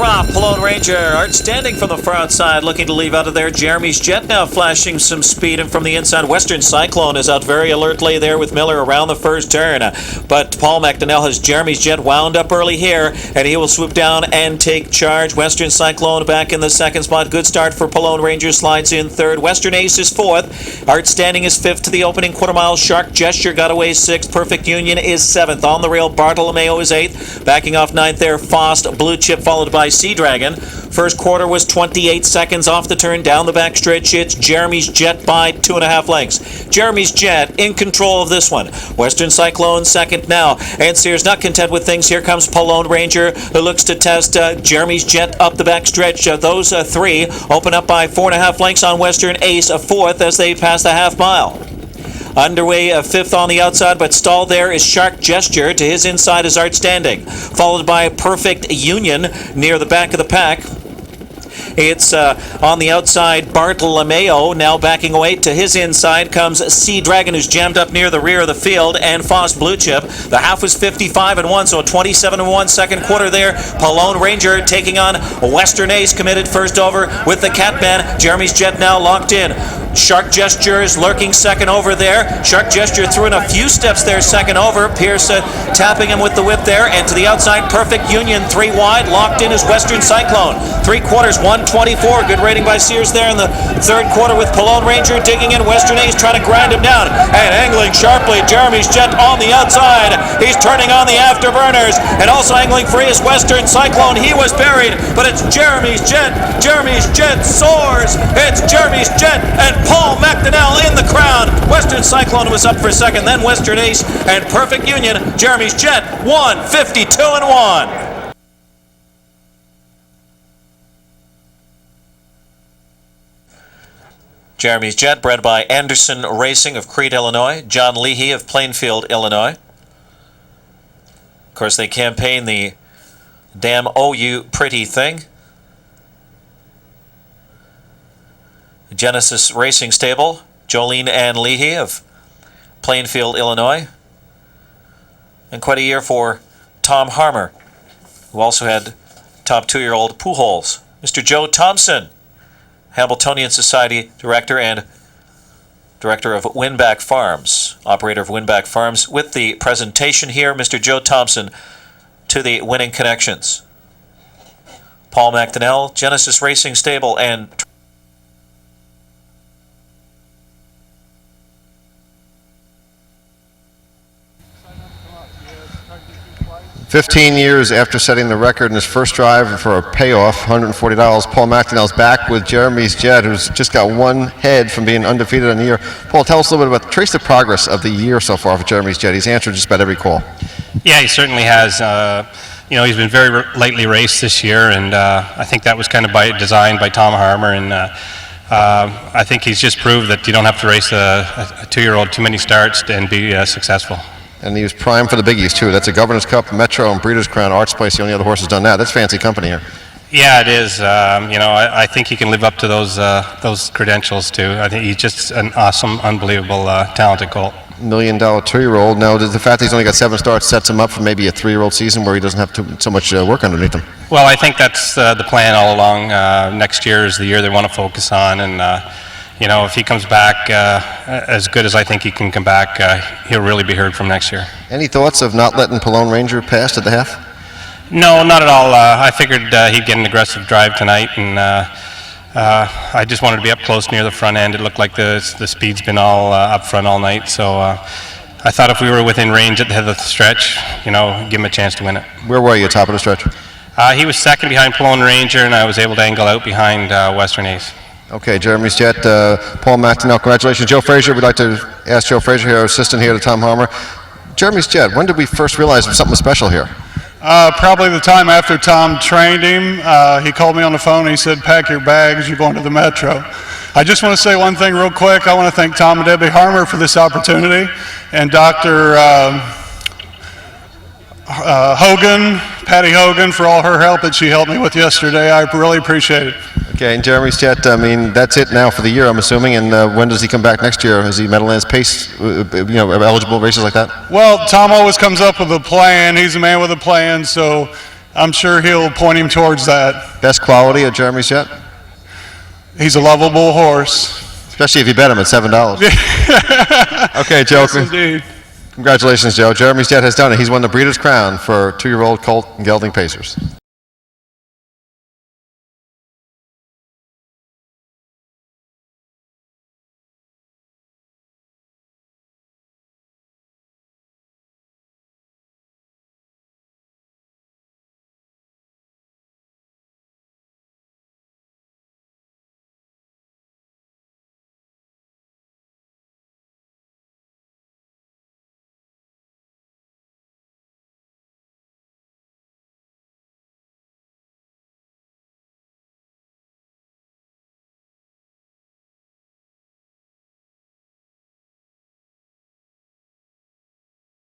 They're off. Palone Ranger, outstanding from the far outside, looking to leave out of there. Jeremy's Jet now flashing some speed, and from the inside, Western Cyclone is out very alertly there with Miller around the first turn. But Paul McDonnell has Jeremy's Jet wound up early here, and he will swoop down and take charge. Western Cyclone back in the second spot. Good start for Palone Ranger, slides in third. Western Ace is fourth. Outstanding is fifth to the opening quarter mile. Shark Gesture got away sixth. Perfect Union is seventh. On the rail, Bartolomeo is eighth. Backing off ninth there, Fost, Blue Chip, followed by Sea Dragon. First quarter was 28 seconds off the turn. Down the backstretch, it's Jeremy's Jet by 2.5 lengths. Jeremy's Jet in control of this one. Western Cyclone second now. And Sears not content with things. Here comes Palone Ranger, who looks to test Jeremy's Jet up the backstretch. Those three open up by 4.5 lengths on Western Ace, fourth as they pass the half mile. Underway, fifth on the outside, but stalled there is Shark Gesture. To his inside is Outstanding, followed by Perfect Union near the back of the pack. It's on the outside, Bartolomeo now backing away. To his inside comes Sea Dragon, who's jammed up near the rear of the field, and Fost Blue Chip. The half was 55-1, so 27-1 second quarter there. Palone Ranger taking on Western Ace, committed first over with the Catman. Jeremy's Jet now locked in. Shark Gesture is lurking second over there. Shark Gesture threw in a few steps there second over. Pierce tapping him with the whip there. And to the outside, Perfect Union, three wide. Locked in is Western Cyclone. 3/4, 124. Good rating by Sears there in the third quarter with Palone Ranger digging in. Western Ace trying to grind him down. And angling sharply, Jeremy's Jet on the outside. He's turning on the afterburners. And also angling free is Western Cyclone. He was buried, but it's Jeremy's Jet. Jeremy's Jet soars. It's Jeremy's Jet and Paul McDonnell in the crown. Western Cyclone was up for second, then Western Ace and Perfect Union. Jeremy's Jet, 152-1. Jeremy's Jet, bred by Anderson Racing of Crete, Illinois. John Leahy of Plainfield, Illinois. Of course, they campaign the Damn Oh You Pretty Thing. Genesis Racing Stable, Jolene Ann Leahy of Plainfield, Illinois. And quite a year for Tom Harmer, who also had top 2-year-old Pujols. Mr. Joe Thompson, Hambletonian Society Director and Director of Winback Farms, operator of Winback Farms, with the presentation here, Mr. Joe Thompson, to the winning connections. Paul McDonnell, Genesis Racing Stable, and 15 years after setting the record in his first drive for a payoff, $140, Paul McDonnell's back with Jeremy's Jet, who's just got one head from being undefeated in the year. Paul, tell us a little bit about, trace the progress of the year so far for Jeremy's Jet. He's answered just about every call. Yeah, he certainly has. You know, he's been very lightly raced this year, and I think that was kind of by design by Tom Harmer, and I think he's just proved that you don't have to race a 2-year-old too many starts and be successful. And he was primed for the biggies, too. That's a Governor's Cup, Metro, and Breeders' Crown. Arts Place, the only other horse has done that. That's fancy company here. Yeah, it is. You know, I think he can live up to those credentials, too. I think he's just an awesome, unbelievable, talented colt. $1 million 2-year-old. Now, does the fact that he's only got 7 starts sets him up for maybe a 3-year-old season where he doesn't have so much work underneath him? Well, I think that's the plan all along. Next year is the year they want to focus on, and you know, if he comes back as good as I think he can come back, he'll really be heard from next year. Any thoughts of not letting Palone Ranger pass at the half? No, not at all. I figured he'd get an aggressive drive tonight, and I just wanted to be up close near the front end. It looked like the speed's been all up front all night, so I thought if we were within range at the head of the stretch, you know, give him a chance to win it. Where were you, top of the stretch? He was second behind Palone Ranger, and I was able to angle out behind Western Ace. Okay, Jeremy's Jet, Paul McDonnell, congratulations. Joe Frazier, we'd like to ask Joe Frazier here, our assistant here to Tom Harmer. Jeremy's Jet, when did we first realize there was something special here? Probably the time after Tom trained him. He called me on the phone and he said, pack your bags, you're going to the Metro. I just want to say one thing real quick. I want to thank Tom and Debbie Harmer for this opportunity, and Dr. Hogan, Patty Hogan, for all her help that she helped me with yesterday. I really appreciate it. Okay, and Jeremy's Jet, I mean, that's it now for the year, I'm assuming, and when does he come back next year? Is he Meadowlands pace, you know, eligible races like that? Well, Tom always comes up with a plan. He's a man with a plan, so I'm sure he'll point him towards that. Best quality of Jeremy's Jet? He's a lovable horse. Especially if you bet him at $7. Okay, Joe. Yes, indeed. Congratulations, Joe. Jeremy's Jet has done it. He's won the Breeders' Crown for 2-year-old Colt and Gelding Pacers.